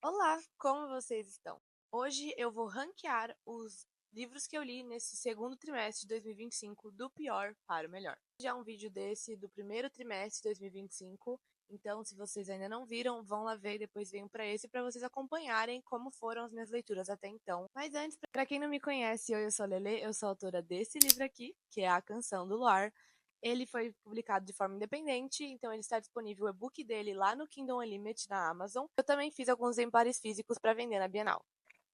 Olá, como vocês estão? Hoje eu vou ranquear os livros que eu li nesse segundo trimestre de 2025, do pior para o melhor. Já um vídeo desse do primeiro trimestre de 2025, então se vocês ainda não viram, vão lá ver e depois venham para esse para vocês acompanharem como foram as minhas leituras até então. Mas antes, para quem não me conhece, eu sou a Lele, eu sou autora desse livro aqui, que é A Canção do Luar. Ele foi publicado de forma independente, então ele está disponível o e-book dele lá no Kindle Unlimited na Amazon. Eu também fiz alguns exemplares físicos para vender na Bienal.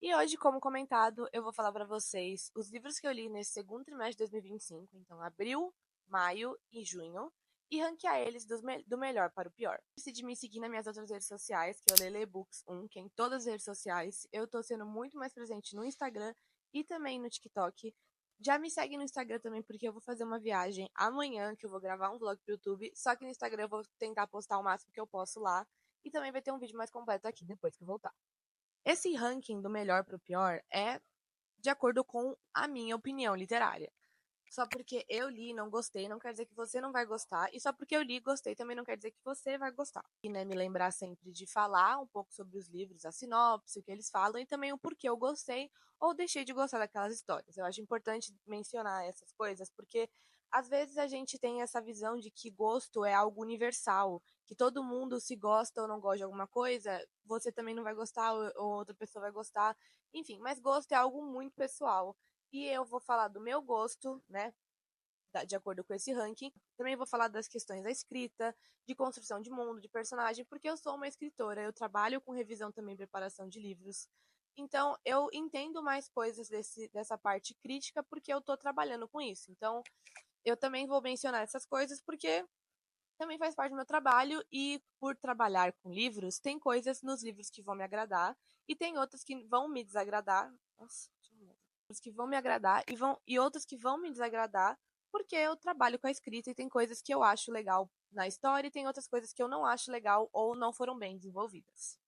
E hoje, como comentado, eu vou falar para vocês os livros que eu li nesse segundo trimestre de 2025, então abril, maio e junho, e ranquear eles do melhor para o pior. Decidi me seguir nas minhas outras redes sociais, que é o LeleBooks1, que é em todas as redes sociais. Eu tô sendo muito mais presente no Instagram e também no TikTok. Já me segue no Instagram também, porque eu vou fazer uma viagem amanhã, que eu vou gravar um vlog pro YouTube. Só que no Instagram eu vou tentar postar o máximo que eu posso lá. E também vai ter um vídeo mais completo aqui depois que eu voltar. Esse ranking do melhor pro pior é de acordo com a minha opinião literária. Só porque eu li e não gostei, não quer dizer que você não vai gostar. E só porque eu li e gostei, também não quer dizer que você vai gostar. E, né, me lembrar sempre de falar um pouco sobre os livros, a sinopse, o que eles falam e também o porquê eu gostei ou deixei de gostar daquelas histórias. Eu acho importante mencionar essas coisas, porque às vezes a gente tem essa visão de que gosto é algo universal, que todo mundo, se gosta ou não gosta de alguma coisa, você também não vai gostar ou outra pessoa vai gostar. Enfim, mas gosto é algo muito pessoal. E eu vou falar do meu gosto, né, de acordo com esse ranking. Também vou falar das questões da escrita, de construção de mundo, de personagem, porque eu sou uma escritora, eu trabalho com revisão também, preparação de livros. Então, eu entendo mais coisas dessa parte crítica porque eu estou trabalhando com isso. Então, eu também vou mencionar essas coisas porque também faz parte do meu trabalho e por trabalhar com livros, tem coisas nos livros que vão me agradar e tem outras que vão me desagradar. Nossa, que vão me agradar e outras que vão me desagradar, porque eu trabalho com a escrita e tem coisas que eu acho legal na história e tem outras coisas que eu não acho legal ou não foram bem desenvolvidas.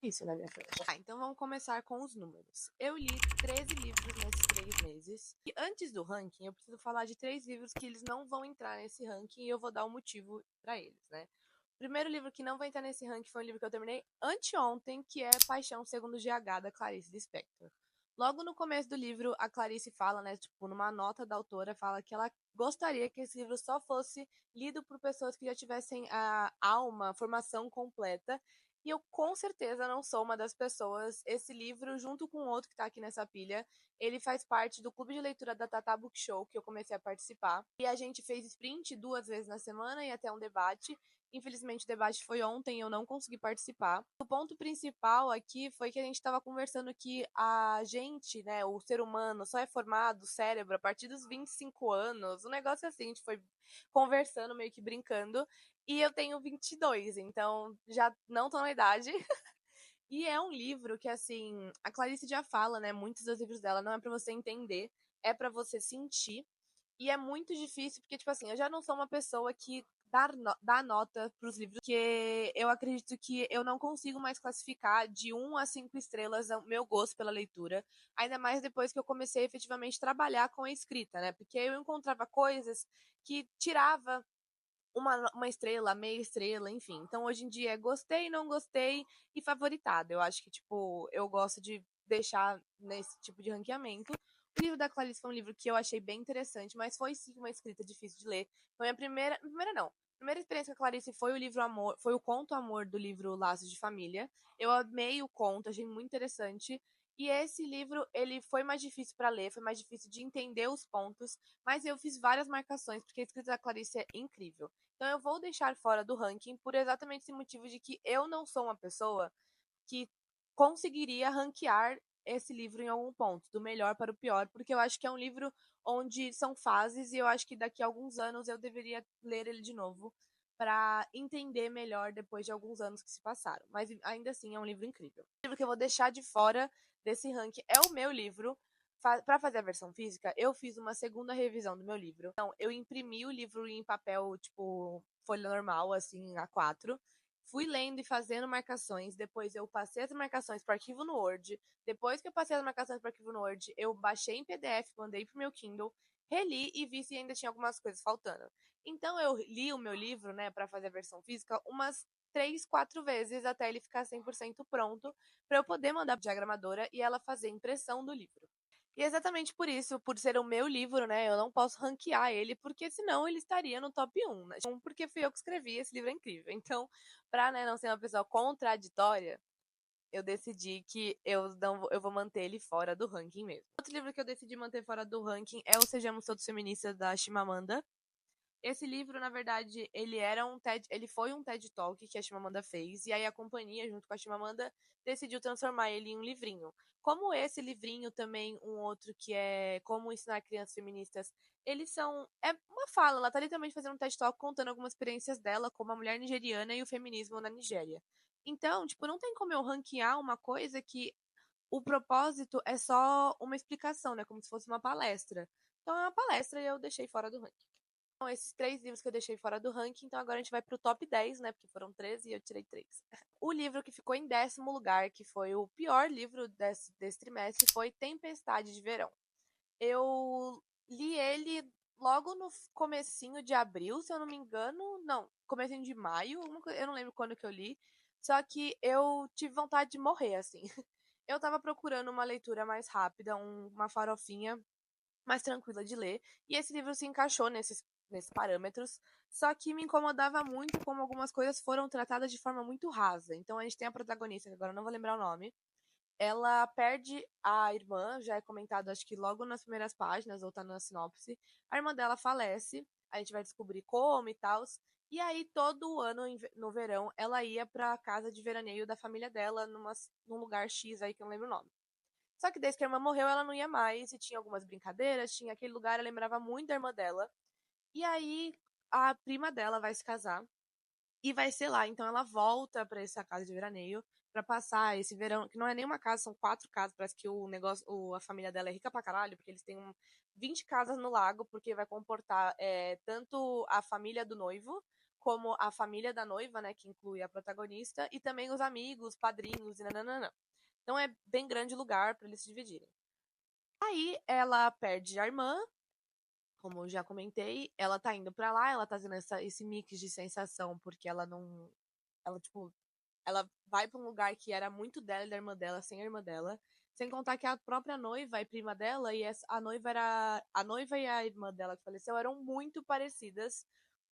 Isso, né, minha filha? Então vamos começar com os números. Eu li 13 livros nesses 3 meses. E antes do ranking, eu preciso falar de 3 livros que eles não vão entrar nesse ranking e eu vou dar um motivo para eles, né? O primeiro livro que não vai entrar nesse ranking foi um livro que eu terminei anteontem, que é Paixão Segundo GH, da Clarice Lispector. Logo no começo do livro, a Clarice fala, né, tipo, numa nota da autora, fala que ela gostaria que esse livro só fosse lido por pessoas que já tivessem a alma, formação completa, e eu com certeza não sou uma das pessoas. Esse livro, junto com outro que tá aqui nessa pilha, ele faz parte do clube de leitura da Tata Book Show, que eu comecei a participar. E a gente fez sprint 2 vezes na semana e até um debate. Infelizmente o debate foi ontem e eu não consegui participar. O ponto principal aqui foi que a gente estava conversando que a gente, né, o ser humano, só é formado, o cérebro, a partir dos 25 anos. Um negócio assim, a gente foi conversando, meio que brincando. E eu tenho 22, então já não tô na idade. E é um livro que, assim, a Clarice já fala, né? Muitos dos livros dela não é pra você entender, é pra você sentir. E é muito difícil, porque, tipo assim, eu já não sou uma pessoa que dá nota pros livros, porque eu acredito que eu não consigo mais classificar de 1 a 5 estrelas o meu gosto pela leitura. Ainda mais depois que eu comecei a efetivamente trabalhar com a escrita, né? Porque eu encontrava coisas que tirava uma estrela, meia estrela, enfim. Então, hoje em dia é gostei, não gostei e favoritado. Eu acho que, tipo, eu gosto de deixar nesse tipo de ranqueamento. O livro da Clarice foi um livro que eu achei bem interessante, mas foi sim uma escrita difícil de ler. Foi a primeira. Primeira não. A primeira experiência com a Clarice foi o livro Amor, foi o conto Amor do livro Laços de Família. Eu amei o conto, achei muito interessante. E esse livro, ele foi mais difícil para ler, foi mais difícil de entender os pontos, mas eu fiz várias marcações, porque a escrita da Clarice é incrível. Então eu vou deixar fora do ranking por exatamente esse motivo de que eu não sou uma pessoa que conseguiria ranquear esse livro em algum ponto, do melhor para o pior, porque eu acho que é um livro onde são fases e eu acho que daqui a alguns anos eu deveria ler ele de novo para entender melhor depois de alguns anos que se passaram. Mas ainda assim é um livro incrível. O livro que eu vou deixar de fora desse ranking é o meu livro. Para fazer a versão física, eu fiz uma segunda revisão do meu livro. Então, eu imprimi o livro em papel, tipo, folha normal, assim, A4. Fui lendo e fazendo marcações. Depois, eu passei as marcações para arquivo no Word. Depois que eu passei as marcações para arquivo no Word, eu baixei em PDF, mandei pro meu Kindle, reli e vi se ainda tinha algumas coisas faltando. Então, eu li o meu livro, né, para fazer a versão física, umas 3, 4 vezes até ele ficar 100% pronto, para eu poder mandar pra diagramadora e ela fazer impressão do livro. E exatamente por isso, por ser o meu livro, né, eu não posso ranquear ele, porque senão ele estaria no top 1, né? Porque fui eu que escrevi, esse livro é incrível. Então, pra, né, não ser uma pessoa contraditória, eu decidi que eu vou manter ele fora do ranking mesmo. Outro livro que eu decidi manter fora do ranking é o Sejamos Todos Feministas, da Chimamanda. Esse livro, na verdade, ele foi um TED Talk que a Chimamanda fez, e aí a companhia, junto com a Chimamanda, decidiu transformar ele em um livrinho. Como esse livrinho, também um outro que é Como Ensinar Crianças Feministas, eles são. É uma fala, ela tá literalmente fazendo um TED Talk contando algumas experiências dela como a mulher nigeriana e o feminismo na Nigéria. Então, tipo, não tem como eu ranquear uma coisa que o propósito é só uma explicação, né? Como se fosse uma palestra. Então é uma palestra e eu deixei fora do ranking. Então, esses 3 livros que eu deixei fora do ranking, então agora a gente vai pro top 10, né? Porque foram 13 e eu tirei 3. O livro que ficou em 10º lugar, que foi o pior livro desse trimestre, foi Tempestade de Verão. Eu li ele logo no comecinho de abril, se eu não me engano. Não, comecinho de maio, eu não lembro quando que eu li. Só que eu tive vontade de morrer, assim. Eu tava procurando uma leitura mais rápida, uma farofinha mais tranquila de ler. E esse livro se encaixou nesses parâmetros. Só que me incomodava muito como algumas coisas foram tratadas de forma muito rasa. Então a gente tem a protagonista, que agora eu não vou lembrar o nome. Ela perde a irmã, já é comentado acho que logo nas primeiras páginas, ou tá na sinopse. A irmã dela falece, a gente vai descobrir como e tal. E aí, todo ano, no verão, ela ia pra casa de veraneio da família dela, num lugar X aí que eu não lembro o nome. Só que desde que a irmã morreu, ela não ia mais, e tinha algumas brincadeiras, tinha aquele lugar, ela lembrava muito da irmã dela. E aí, a prima dela vai se casar, e vai ser lá. Então ela volta pra essa casa de veraneio pra passar esse verão, que não é nenhuma casa, são 4 casas, parece que o negócio, a família dela é rica pra caralho, porque eles têm 20 casas no lago, porque vai comportar tanto a família do noivo, como a família da noiva, né, que inclui a protagonista, e também os amigos, padrinhos e nananana. Então é bem grande lugar pra eles se dividirem. Aí ela perde a irmã, como eu já comentei, ela tá indo pra lá, ela tá tendo esse mix de sensação, porque ela não. Ela, tipo, ela vai pra um lugar que era muito dela e da irmã dela, sem a irmã dela. Sem contar que a própria noiva é prima dela, e a noiva era. A noiva e a irmã dela que faleceu eram muito parecidas.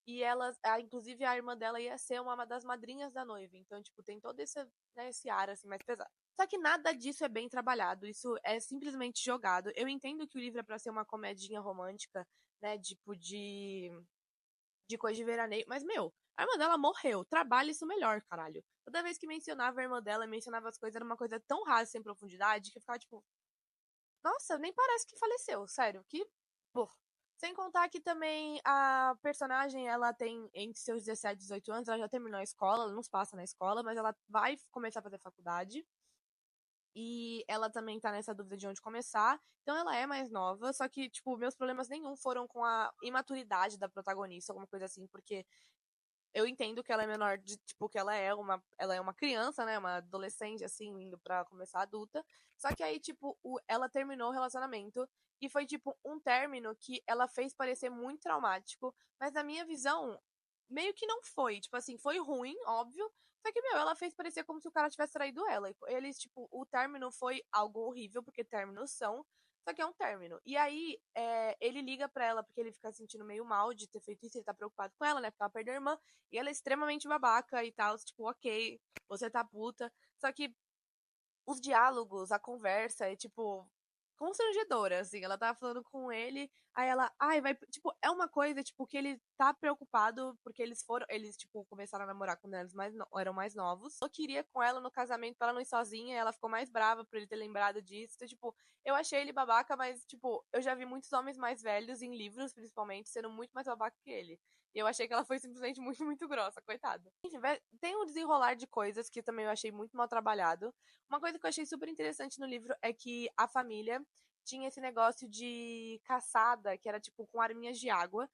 E elas, inclusive a irmã dela ia ser uma das madrinhas da noiva. Então, tipo, tem todo esse ar assim mais pesado. Só que nada disso é bem trabalhado, isso é simplesmente jogado. Eu entendo que o livro é pra ser uma comedinha romântica, né? Tipo, de coisa de veraneio. Mas, meu, a irmã dela morreu. Trabalha isso melhor, caralho. Toda vez que mencionava a irmã dela, mencionava as coisas, era uma coisa tão rasa, sem profundidade, que eu ficava tipo, nossa, nem parece que faleceu, sério. Que. Pô. Sem contar que também a personagem, ela tem entre seus 17 e 18 anos, ela já terminou a escola, ela não se passa na escola, mas ela vai começar a fazer faculdade. E ela também tá nessa dúvida de onde começar. Então ela é mais nova, só que, tipo, meus problemas nenhum foram com a imaturidade da protagonista, alguma coisa assim, porque eu entendo que ela é menor de, tipo, que ela é uma criança, né, uma adolescente, assim, indo pra começar adulta. Só que aí, tipo, ela terminou o relacionamento e foi, tipo, um término que ela fez parecer muito traumático, mas na minha visão, meio que não foi. Tipo assim, foi ruim, óbvio, só que, meu, ela fez parecer como se o cara tivesse traído ela. E eles, tipo, o término foi algo horrível, porque términos são, só que é um término. E aí, ele liga pra ela porque ele fica se sentindo meio mal de ter feito isso, ele tá preocupado com ela, né, porque ela perdeu a irmã. E ela é extremamente babaca e tal, tipo, ok, você tá puta. Só que os diálogos, a conversa é, tipo, constrangedora, assim. Ela tava falando com ele, aí ela, ai, vai. Tipo, é uma coisa, tipo, que ele tá preocupado porque eles, tipo, começaram a namorar quando eles eram mais novos. Eu queria com ela no casamento pra ela não ir sozinha, e ela ficou mais brava por ele ter lembrado disso. Então, tipo, eu achei ele babaca, mas, tipo, eu já vi muitos homens mais velhos em livros, principalmente, sendo muito mais babaca que ele. E eu achei que ela foi simplesmente muito, muito grossa, coitada. Enfim, tem um desenrolar de coisas que também eu achei muito mal trabalhado. Uma coisa que eu achei super interessante no livro é que a família tinha esse negócio de caçada, que era tipo com arminhas de água.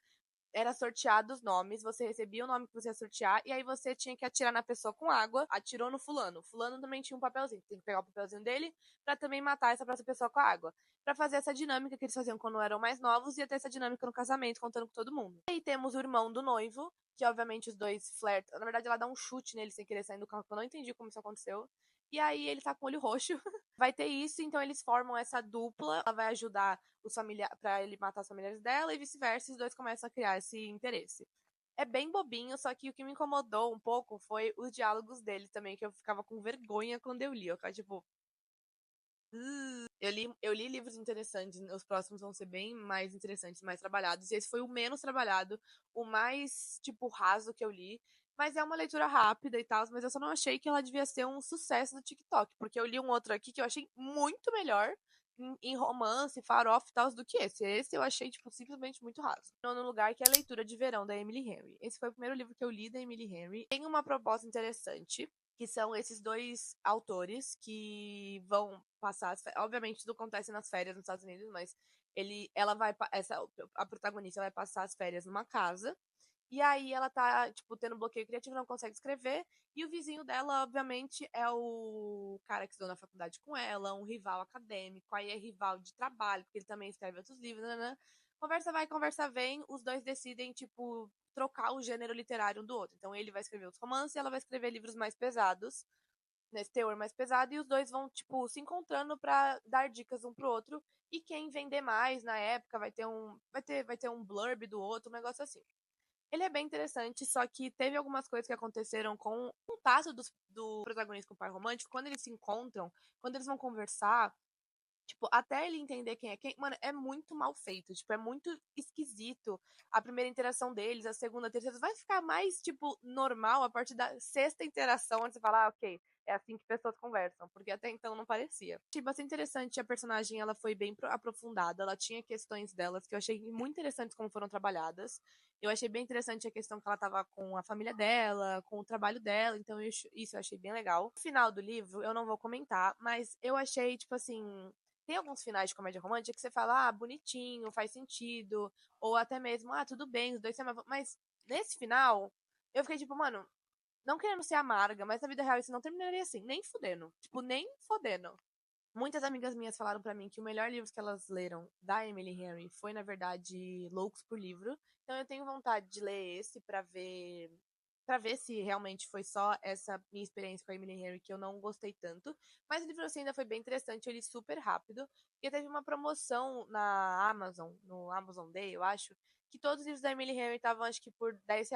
Era sorteado os nomes, você recebia o nome que você ia sortear, e aí você tinha que atirar na pessoa com água, atirou no fulano. Fulano também tinha um papelzinho, tem que pegar o papelzinho dele pra também matar essa próxima pessoa com a água. Pra fazer essa dinâmica que eles faziam quando eram mais novos, e ia ter essa dinâmica no casamento, contando com todo mundo. E aí temos o irmão do noivo, que obviamente os dois flertam. Na verdade, ela dá um chute nele sem querer sair do carro, que eu não entendi como isso aconteceu. E aí ele tá com o olho roxo. Vai ter isso, então eles formam essa dupla. Ela vai ajudar os familiares pra ele matar os familiares dela e vice-versa, e os dois começam a criar esse interesse. É bem bobinho, só que o que me incomodou um pouco foi os diálogos dele também, que eu ficava com vergonha quando eu li. Eu ficava tipo. Eu li livros interessantes, os próximos vão ser bem mais interessantes, mais trabalhados. E esse foi o menos trabalhado, o mais, tipo, raso que eu li. Mas é uma leitura rápida e tal, mas eu só não achei que ela devia ser um sucesso do TikTok, porque eu li um outro aqui que eu achei muito melhor em romance, farofa e tal, do que esse. Esse eu achei, tipo, simplesmente muito raso. No lugar que é a leitura de verão da Emily Henry. Esse foi o primeiro livro que eu li da Emily Henry. Tem uma proposta interessante, que são esses dois autores que vão passar, obviamente tudo acontece nas férias nos Estados Unidos, mas ela vai, a protagonista vai passar as férias numa casa, e aí ela tá, tipo, tendo bloqueio criativo, não consegue escrever, e o vizinho dela, obviamente, é o cara que estudou na faculdade com ela, um rival acadêmico, aí é rival de trabalho, porque ele também escreve outros livros, né? Conversa vai, conversa vem, os dois decidem, tipo, trocar o gênero literário um do outro. Então ele vai escrever os romances e ela vai escrever livros mais pesados, nesse teor mais pesado, e os dois vão, tipo, se encontrando pra dar dicas um pro outro. E quem vender mais na época vai ter um blurb do outro, um negócio assim. Ele é bem interessante, só que teve algumas coisas que aconteceram com o contato do protagonista com o par romântico, quando eles se encontram, quando eles vão conversar, tipo, até ele entender quem é quem, mano, é muito mal feito. Tipo, é muito esquisito a primeira interação deles, a segunda, a terceira. Vai ficar mais, tipo, normal a partir da sexta interação, onde você fala, ah, ok, é assim que pessoas conversam. Porque até então não parecia. Achei bastante interessante. A personagem, ela foi bem aprofundada. Ela tinha questões delas que eu achei muito interessantes como foram trabalhadas. Eu achei bem interessante a questão que ela tava com a família dela, com o trabalho dela. Então, isso eu achei bem legal. No final do livro, eu não vou comentar, mas eu achei, tipo assim, tem alguns finais de comédia romântica que você fala, ah, bonitinho, faz sentido, ou até mesmo, ah, tudo bem, os dois se amavam. Mas nesse final, eu fiquei tipo, mano, não querendo ser amarga, mas na vida real isso não terminaria assim, nem fudendo. Tipo, nem fodendo. Muitas amigas minhas falaram pra mim que o melhor livro que elas leram da Emily Henry foi, na verdade, Loucos por Livro. Então eu tenho vontade de ler esse pra ver se realmente foi só essa minha experiência com a Emily Henry que eu não gostei tanto. Mas o livro assim ainda foi bem interessante, eu li super rápido. Porque teve uma promoção na Amazon, no Amazon Day, eu acho, que todos os livros da Emily Henry estavam acho que por R$ 10.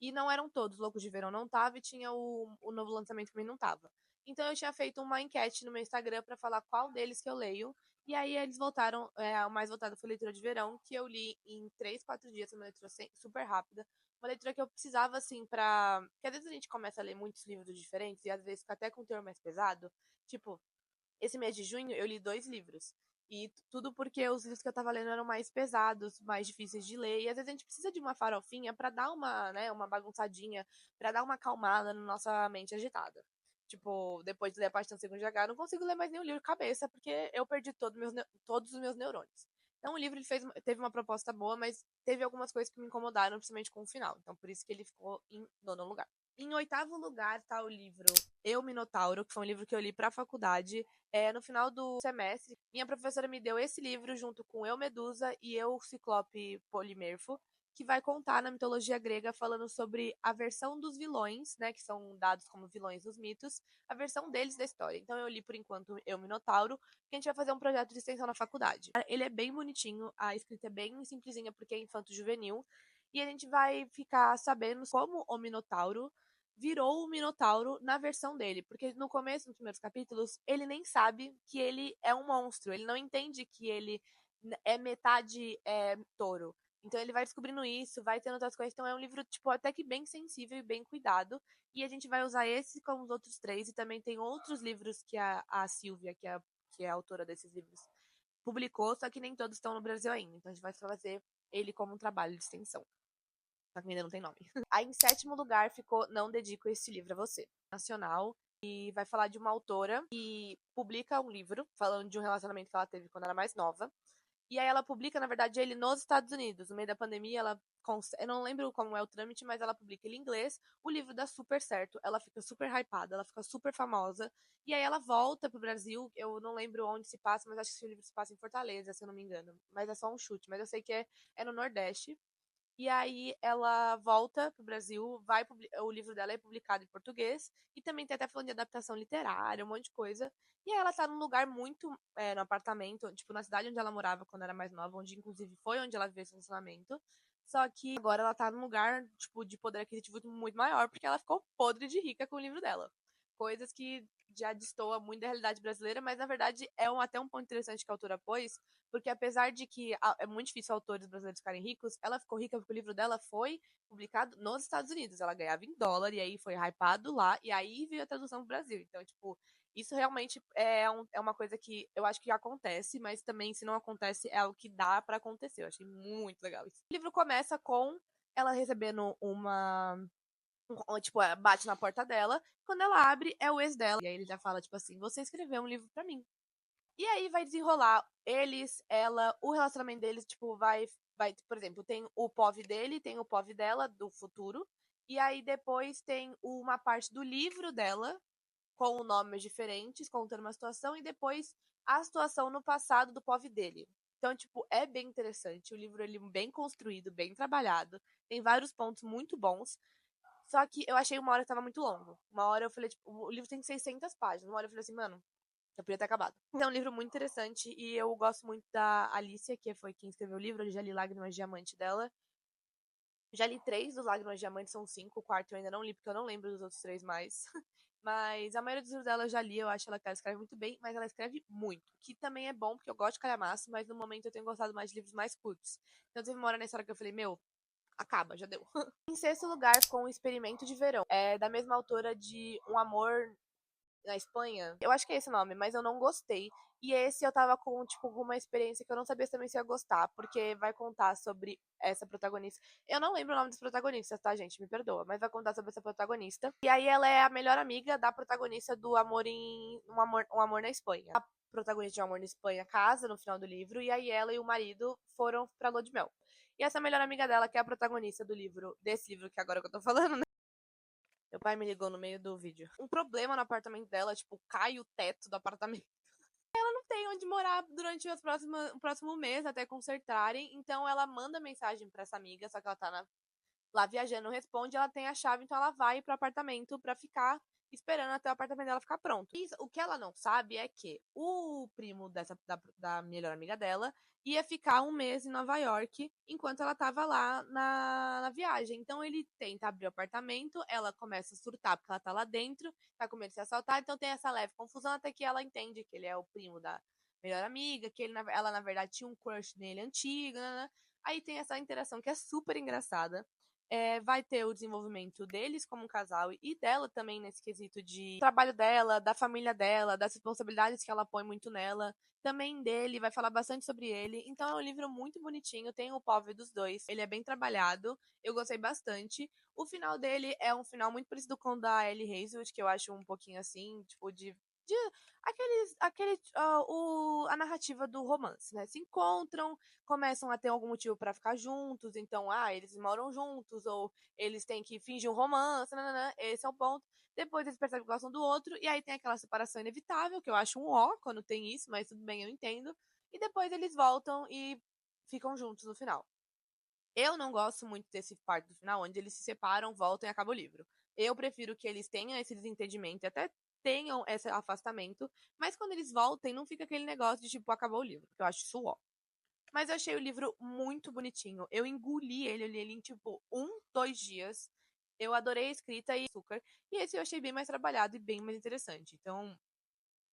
E não eram todos, Loucos de Verão não tava, e tinha o novo lançamento também não tava. Então eu tinha feito uma enquete no meu Instagram pra falar qual deles que eu leio. E aí eles voltaram, o mais votado foi leitura de verão, que eu li em 3, 4 dias, uma leitura super rápida. Uma leitura que eu precisava, assim, pra. Porque às vezes a gente começa a ler muitos livros diferentes e às vezes fica até com um teor mais pesado. Tipo, esse mês de junho eu li 2 livros. E tudo porque os livros que eu tava lendo eram mais pesados, mais difíceis de ler. E às vezes a gente precisa de uma farofinha pra dar uma, né, uma bagunçadinha, pra dar uma acalmada na nossa mente agitada. Tipo, depois de ler a Paixão Segundo de H, eu não consigo ler mais nenhum livro de cabeça, porque eu perdi todos os meus neurônios. Então o livro teve uma proposta boa, mas teve algumas coisas que me incomodaram, principalmente com o final. Então por isso que ele ficou em nono lugar. Em oitavo lugar tá o livro Eu, Minotauro, que foi um livro que eu li pra faculdade. No final do semestre, minha professora me deu esse livro junto com Eu, Medusa e Eu, Ciclope Polimerfo, que vai contar na mitologia grega falando sobre a versão dos vilões, né, que são dados como vilões dos mitos, a versão deles da história. Então eu li por enquanto Eu, Minotauro, que a gente vai fazer um projeto de extensão na faculdade. Ele é bem bonitinho, a escrita é bem simplesinha porque é infanto-juvenil, e a gente vai ficar sabendo como o Minotauro virou o Minotauro na versão dele. Porque no começo, nos primeiros capítulos, ele nem sabe que ele é um monstro. Ele não entende que ele é metade touro. Então ele vai descobrindo isso, vai tendo outras coisas. Então é um livro, tipo, até que bem sensível e bem cuidado. E a gente vai usar esse como os outros três. E também tem outros livros que a Silvia, que é a autora desses livros, publicou, só que nem todos estão no Brasil ainda. Então a gente vai fazer ele como um trabalho de extensão. Só que ainda não tem nome. Aí, em sétimo lugar, ficou Não Dedico Este Livro a Você. Nacional. E vai falar de uma autora que publica um livro falando de um relacionamento que ela teve quando era mais nova. E aí ela publica, na verdade, ele nos Estados Unidos. No meio da pandemia, eu não lembro como é o trâmite, mas ela publica ele em inglês. O livro dá super certo. Ela fica super hypada, ela fica super famosa. E aí ela volta pro Brasil. Eu não lembro onde se passa, mas acho que o livro se passa em Fortaleza, se eu não me engano. Mas é só um chute. Mas eu sei que é no Nordeste. E aí ela volta pro Brasil, o livro dela é publicado em português, e também tem até falando de adaptação literária, um monte de coisa. E aí ela tá num lugar muito, no apartamento, tipo, na cidade onde ela morava quando era mais nova, onde inclusive foi onde ela viveu esse relacionamento. Só que agora ela tá num lugar, tipo, de poder aquisitivo muito maior, porque ela ficou podre de rica com o livro dela. Coisas que já destoa muito da realidade brasileira, mas na verdade até um ponto interessante que a autora pôs, porque apesar de que é muito difícil autores brasileiros ficarem ricos, ela ficou rica porque o livro dela foi publicado nos Estados Unidos. Ela ganhava em dólar e aí foi hypado lá e aí veio a tradução pro Brasil. Então, tipo, isso realmente é uma coisa que eu acho que acontece, mas também se não acontece é algo que dá pra acontecer. Eu achei muito legal isso. O livro começa com ela recebendo tipo, bate na porta dela. Quando ela abre, é o ex dela. E aí ele já fala, tipo assim, você escreveu um livro pra mim. E aí vai desenrolar eles, ela, o relacionamento deles, tipo, por exemplo, tem o POV dele, tem o POV dela, do futuro. E aí depois tem uma parte do livro dela, com nomes diferentes, contando uma situação, e depois a situação no passado do POV dele. Então, tipo, é bem interessante. O livro ele é bem construído, bem trabalhado. Tem vários pontos muito bons. Só que eu achei uma hora que tava muito longo. Uma hora eu falei, tipo, o livro tem 600 páginas. Uma hora eu falei assim, mano, já podia ter acabado. É um livro muito interessante e eu gosto muito da Alicia, que foi quem escreveu o livro. Eu já li Lágrimas de Diamante dela. Já li 3 dos Lágrimas de Diamante, são 5. O quarto eu ainda não li, porque eu não lembro dos outros 3 mais. Mas a maioria dos livros dela eu já li, eu acho que ela escreve muito bem, mas ela escreve muito. Que também é bom, porque eu gosto de calhamaço, mas no momento eu tenho gostado mais de livros mais curtos. Então teve uma hora nessa hora que eu falei, meu, acaba, já deu. Em sexto lugar, com o Experimento de Verão. É da mesma autora de Um Amor na Espanha. Eu acho que é esse o nome, mas eu não gostei. E esse eu tava com, tipo, uma experiência que eu não sabia também se ia gostar, porque vai contar sobre essa protagonista. Eu não lembro o nome dos protagonistas, tá, gente? Me perdoa, mas vai contar sobre essa protagonista. E aí ela é a melhor amiga da protagonista do Amor em Um Amor na Espanha. A protagonista de Um Amor na Espanha casa no final do livro, e aí ela e o marido foram pra lua de mel. E essa melhor amiga dela, que é a protagonista do livro, desse livro que agora que eu tô falando, né? Meu pai me ligou no meio do vídeo. Um problema no apartamento dela, tipo, cai o teto do apartamento. Ela não tem onde morar durante o próximo mês até consertarem, então ela manda mensagem pra essa amiga, só que ela tá lá viajando, não responde, ela tem a chave, então ela vai pro apartamento pra ficar esperando até o apartamento dela ficar pronto. E o que ela não sabe é que o primo da melhor amiga dela ia ficar um mês em Nova York enquanto ela tava lá na viagem. Então ele tenta abrir o apartamento, ela começa a surtar porque ela tá lá dentro, tá com medo de ser assaltada, então tem essa leve confusão até que ela entende que ele é o primo da melhor amiga, que ela na verdade tinha um crush nele antigo, né? Aí tem essa interação que é super engraçada. Vai ter o desenvolvimento deles como um casal e dela também nesse quesito de trabalho dela, da família dela, das responsabilidades que ela põe muito nela, também dele, vai falar bastante sobre ele. Então é um livro muito bonitinho, tem o POV dos dois, ele é bem trabalhado, eu gostei bastante. O final dele é um final muito parecido com o da Ellie Hazelwood, que eu acho um pouquinho assim, tipo, de a narrativa do romance, né? Se encontram, começam a ter algum motivo pra ficar juntos, então, eles moram juntos, ou eles têm que fingir um romance, nananã, esse é o ponto. Depois eles percebem que gostam do outro, e aí tem aquela separação inevitável, que eu acho um ó quando tem isso, mas tudo bem, eu entendo. E depois eles voltam e ficam juntos no final. Eu não gosto muito desse parte do final, onde eles se separam, voltam e acaba o livro. Eu prefiro que eles tenham esse desentendimento e até tenham esse afastamento, mas quando eles voltem, não fica aquele negócio de tipo, acabou o livro, que eu acho isso ó. Mas eu achei o livro muito bonitinho. Eu engoli ele, eu li ele em tipo 2 dias. Eu adorei a escrita e açúcar. E esse eu achei bem mais trabalhado e bem mais interessante. Então,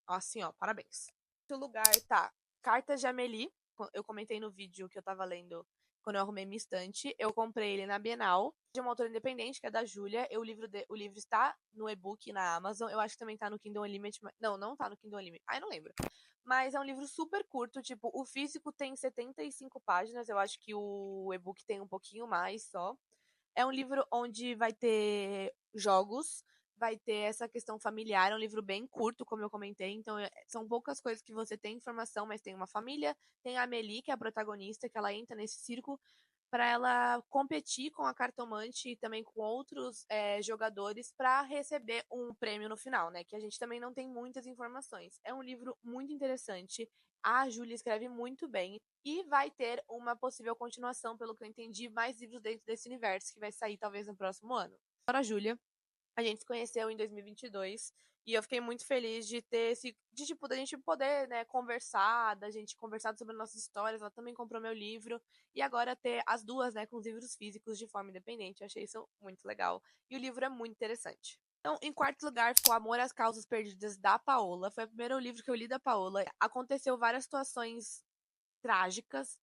assim, ó, parabéns. O lugar tá Cartas de Amélie. Eu comentei no vídeo que eu tava lendo quando eu arrumei minha estante. Eu comprei ele na Bienal, de uma autora independente, que é da Júlia. O livro está no e-book na Amazon. Eu acho que também tá no Kindle Unlimited. Não, não tá no Kindle Unlimited. Ai, não lembro. Mas é um livro super curto, tipo, o físico tem 75 páginas, eu acho que o e-book tem um pouquinho mais só. É um livro onde vai ter jogos, vai ter essa questão familiar, é um livro bem curto, como eu comentei, então são poucas coisas que você tem informação, mas tem uma família, tem a Amélie, que é a protagonista, que ela entra nesse círculo para ela competir com a cartomante e também com outros jogadores para receber um prêmio no final, né? Que a gente também não tem muitas informações. É um livro muito interessante. A Júlia escreve muito bem e vai ter uma possível continuação, pelo que eu entendi, mais livros dentro desse universo que vai sair talvez no próximo ano. Agora, a Júlia, a gente se conheceu em 2022 e eu fiquei muito feliz de ter tipo, da gente poder, né, conversar, da gente conversar sobre nossas histórias. Ela também comprou meu livro e agora ter as duas, né, com os livros físicos de forma independente. Eu achei isso muito legal e o livro é muito interessante. Então, em quarto lugar ficou Amor às Causas Perdidas, da Paola. Foi o primeiro livro que eu li da Paola. Aconteceu várias situações trágicas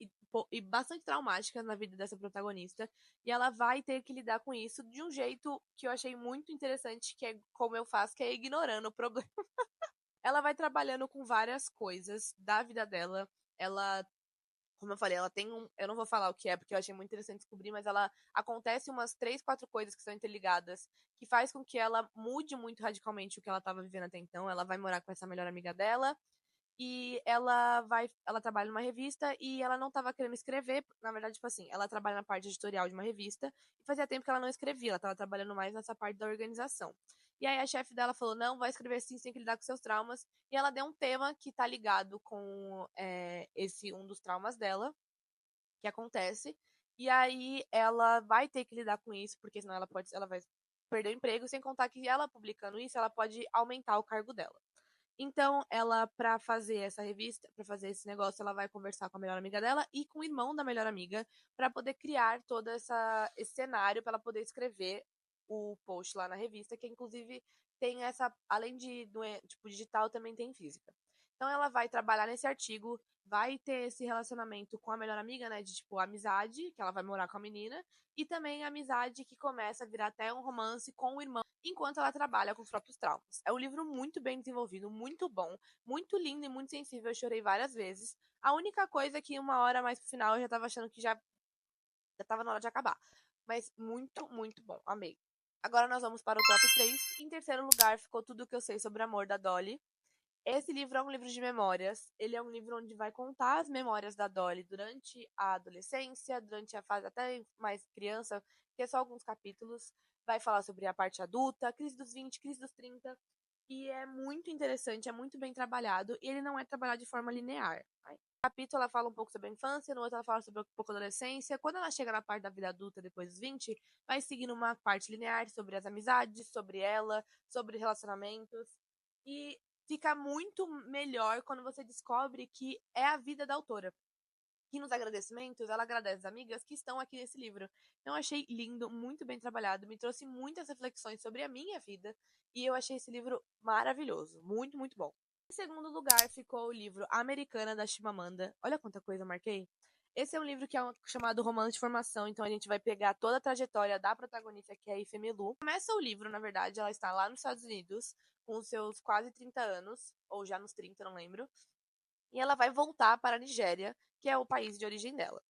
e bastante traumáticas na vida dessa protagonista. E ela vai ter que lidar com isso de um jeito que eu achei muito interessante, que é como eu faço, que é ignorando o problema. Ela vai trabalhando com várias coisas da vida dela. Ela, como eu falei, ela tem um. Eu não vou falar o que é, porque eu achei muito interessante descobrir, mas ela acontece umas 3, 4 coisas que são interligadas, que faz com que ela mude muito radicalmente o que ela estava vivendo até então. Ela vai morar com essa melhor amiga dela e ela trabalha numa revista e ela não tava querendo escrever, na verdade, tipo assim, ela trabalha na parte editorial de uma revista e fazia tempo que ela não escrevia, ela tava trabalhando mais nessa parte da organização. E aí a chefe dela falou, não, vai escrever sim, você tem que lidar com seus traumas. E ela deu um tema que tá ligado com esse um dos traumas dela, que acontece. E aí ela vai ter que lidar com isso, porque senão ela vai perder o emprego, sem contar que ela publicando isso, ela pode aumentar o cargo dela. Então, ela, pra fazer essa revista, pra fazer esse negócio, ela vai conversar com a melhor amiga dela e com o irmão da melhor amiga pra poder criar todo esse cenário pra ela poder escrever o post lá na revista, que inclusive tem essa, além de tipo digital, também tem física. Então ela vai trabalhar nesse artigo, vai ter esse relacionamento com a melhor amiga, né, de tipo amizade, que ela vai morar com a menina, e também amizade que começa a virar até um romance com o irmão enquanto ela trabalha com os próprios traumas. É um livro muito bem desenvolvido, muito bom, muito lindo e muito sensível. Eu chorei várias vezes. A única coisa é que uma hora mais pro final eu já tava achando que já tava na hora de acabar. Mas muito, muito bom. Amei. Agora nós vamos para o top 3. Em terceiro lugar ficou Tudo o que eu sei sobre amor, da Dolly. Esse livro é um livro de memórias. Ele é um livro onde vai contar as memórias da Dolly durante a adolescência, durante a fase até mais criança, que é só alguns capítulos. Vai falar sobre a parte adulta, crise dos 20, crise dos 30. E é muito interessante, é muito bem trabalhado. E ele não é trabalhado de forma linear. No capítulo ela fala um pouco sobre a infância, no outro ela fala sobre um pouco da adolescência. Quando ela chega na parte da vida adulta, depois dos 20, vai seguindo uma parte linear sobre as amizades, sobre ela, sobre relacionamentos. E fica muito melhor quando você descobre que é a vida da autora. E nos agradecimentos, ela agradece as amigas que estão aqui nesse livro. Então, eu achei lindo, muito bem trabalhado, me trouxe muitas reflexões sobre a minha vida. E eu achei esse livro maravilhoso, muito, muito bom. Em segundo lugar ficou o livro Americana, da Chimamanda. Olha quanta coisa eu marquei. Esse é um livro que é chamado Romance de Formação, então a gente vai pegar toda a trajetória da protagonista, que é a Ifemelu. Começa o livro, na verdade, ela está lá nos Estados Unidos, com os seus quase 30 anos, ou já nos 30, não lembro, e ela vai voltar para a Nigéria, que é o país de origem dela.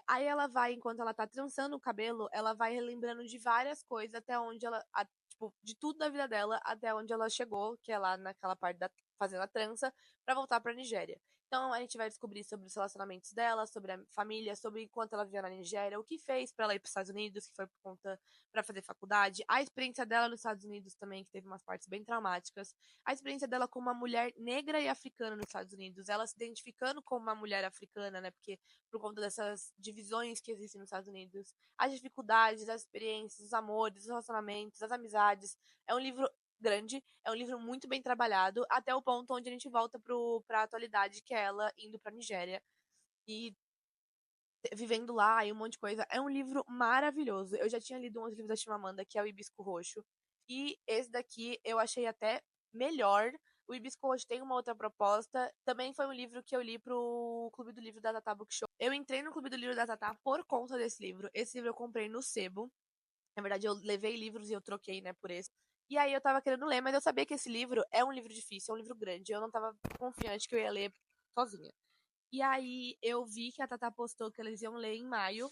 Aí ela vai, enquanto ela tá trançando o cabelo, ela vai relembrando de várias coisas até onde ela. Tipo, de tudo da vida dela até onde ela chegou, que é lá naquela parte da fazendo a trança, pra voltar pra Nigéria. Então a gente vai descobrir sobre os relacionamentos dela, sobre a família, sobre enquanto ela vivia na Nigéria, o que fez pra ela ir pros Estados Unidos, que foi por conta pra fazer faculdade, a experiência dela nos Estados Unidos também, que teve umas partes bem traumáticas, a experiência dela como uma mulher negra e africana nos Estados Unidos, ela se identificando como uma mulher africana, né, porque por conta dessas divisões que existem nos Estados Unidos, as dificuldades, as experiências, os amores, os relacionamentos, as amizades. É um livro grande, é um livro muito bem trabalhado, até o ponto onde a gente volta pra atualidade, que é ela indo pra Nigéria e vivendo lá e um monte de coisa. É um livro maravilhoso. Eu já tinha lido um outro livro da Chimamanda, que é o Hibisco Roxo, e esse daqui eu achei até melhor. O Hibisco Roxo tem uma outra proposta. Também foi um livro que eu li pro Clube do Livro da Tata Book Show. Eu entrei no Clube do Livro da Tata por conta desse livro. Esse livro eu comprei no sebo. Na verdade, eu levei livros e eu troquei, né, por esse. E aí eu tava querendo ler, mas eu sabia que esse livro é um livro difícil, é um livro grande. Eu não tava confiante que eu ia ler sozinha. E aí eu vi que a Tata postou que eles iam ler em maio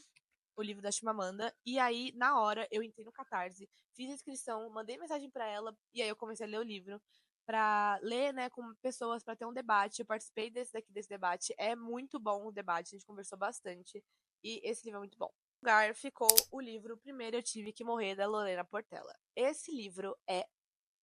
o livro da Chimamanda. E aí, na hora, eu entrei no Catarse, fiz a inscrição, mandei mensagem pra ela, e aí eu comecei a ler o livro pra ler, né, com pessoas, pra ter um debate. Eu participei desse debate. É muito bom o debate, a gente conversou bastante. E esse livro é muito bom. No lugar ficou o livro Primeiro Eu Tive Que Morrer, da Lorena Portela. Esse livro é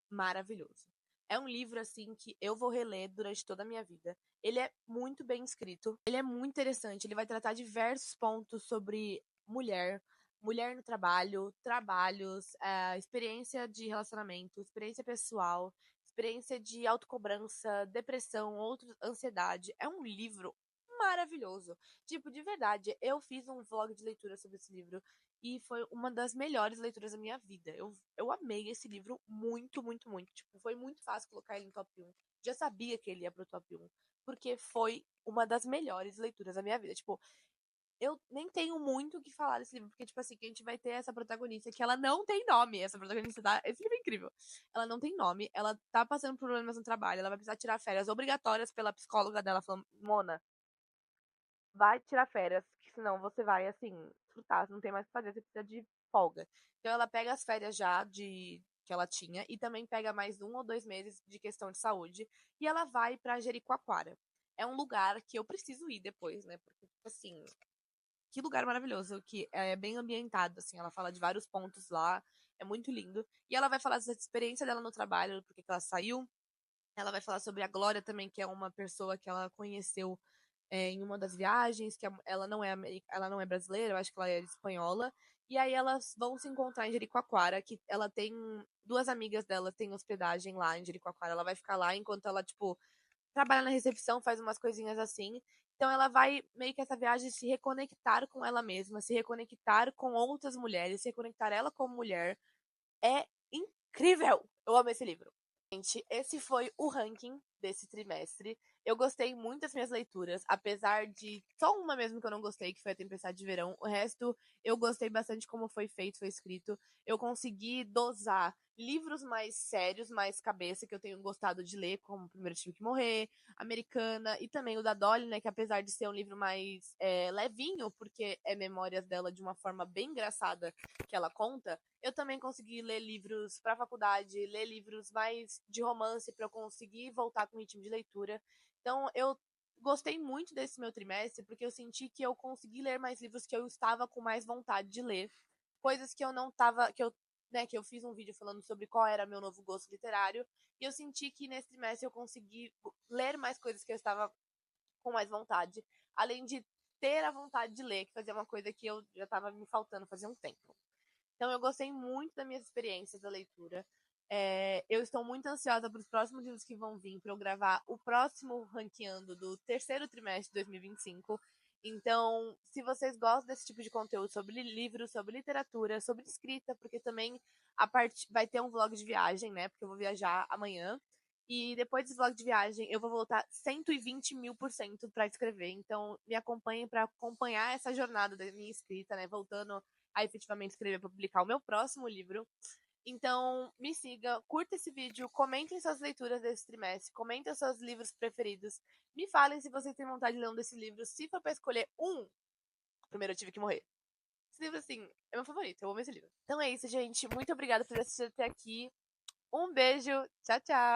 maravilhoso. É um livro, assim, que eu vou reler durante toda a minha vida. Ele é muito bem escrito, ele é muito interessante, ele vai tratar diversos pontos sobre mulher, mulher no trabalho, trabalhos, experiência de relacionamento, experiência pessoal, experiência de autocobrança, depressão, ansiedade. É um livro maravilhoso. Tipo, de verdade, eu fiz um vlog de leitura sobre esse livro e foi uma das melhores leituras da minha vida. Eu amei esse livro muito, muito, muito. Tipo, foi muito fácil colocar ele no top 1. Já sabia que ele ia pro top 1. Porque foi uma das melhores leituras da minha vida. Tipo, eu nem tenho muito o que falar desse livro. Porque, tipo assim, que a gente vai ter essa protagonista que ela não tem nome. Essa protagonista tá. Esse livro é incrível. Ela não tem nome. Ela tá passando por problemas no trabalho. Ela vai precisar tirar férias obrigatórias pela psicóloga dela, falando: Mona, vai tirar férias, que senão você vai, assim, surtar, você não tem mais o que fazer, você precisa de folga. Então ela pega as férias já de que ela tinha e também pega mais 1 ou 2 meses de questão de saúde e ela vai pra Jericoacoara. É um lugar que eu preciso ir depois, né? Porque, tipo assim, que lugar maravilhoso, que é bem ambientado, assim, ela fala de vários pontos lá, é muito lindo. E ela vai falar da experiência dela no trabalho, porque ela saiu. Ela vai falar sobre a Glória também, que é uma pessoa que ela conheceu em uma das viagens, que ela não é brasileira, eu acho que ela é espanhola. E aí elas vão se encontrar em Jericoacoara, que ela tem duas amigas dela têm hospedagem lá em Jericoacoara. Ela vai ficar lá enquanto ela, tipo, trabalha na recepção, faz umas coisinhas assim. Então ela vai meio que essa viagem se reconectar com ela mesma, se reconectar com outras mulheres, se reconectar ela como mulher. É incrível! Eu amo esse livro. Gente, esse foi o ranking desse trimestre. Eu gostei muito das minhas leituras, apesar de só uma mesmo que eu não gostei, que foi a Tempestade de Verão. O resto, eu gostei bastante como foi feito, foi escrito. Eu consegui dosar livros mais sérios, mais cabeça, que eu tenho gostado de ler, como Primeiro Tive Que Morrer, Americana, e também o da Dolly, né, que apesar de ser um livro mais levinho, porque é memórias dela de uma forma bem engraçada que ela conta, eu também consegui ler livros para faculdade, ler livros mais de romance para eu conseguir voltar com o ritmo de leitura. Então, eu gostei muito desse meu trimestre porque eu senti que eu consegui ler mais livros que eu estava com mais vontade de ler, coisas que eu não estava, que eu fiz um vídeo falando sobre qual era meu novo gosto literário, e eu senti que nesse trimestre eu consegui ler mais coisas que eu estava com mais vontade, além de ter a vontade de ler, que fazia uma coisa que eu já estava me faltando fazia um tempo. Então, eu gostei muito das minhas experiências da leitura. Eu estou muito ansiosa para os próximos livros que vão vir, para eu gravar o próximo ranqueando do terceiro trimestre de 2025. Então, se vocês gostam desse tipo de conteúdo sobre livros, sobre literatura, sobre escrita, porque também vai ter um vlog de viagem, né? Porque eu vou viajar amanhã. E depois desse vlog de viagem, eu vou voltar 120.000% para escrever. Então, me acompanhem para acompanhar essa jornada da minha escrita, né? Voltando a efetivamente escrever para publicar o meu próximo livro. Então, me siga, curta esse vídeo, comentem suas leituras desse trimestre, comentem os seus livros preferidos, me falem se vocês têm vontade de ler um desses livros. Se for para escolher um, primeiro eu tive que morrer. Esse livro, assim, é meu favorito, eu amo esse livro. Então é isso, gente. Muito obrigada por assistir até aqui. Um beijo, tchau, tchau!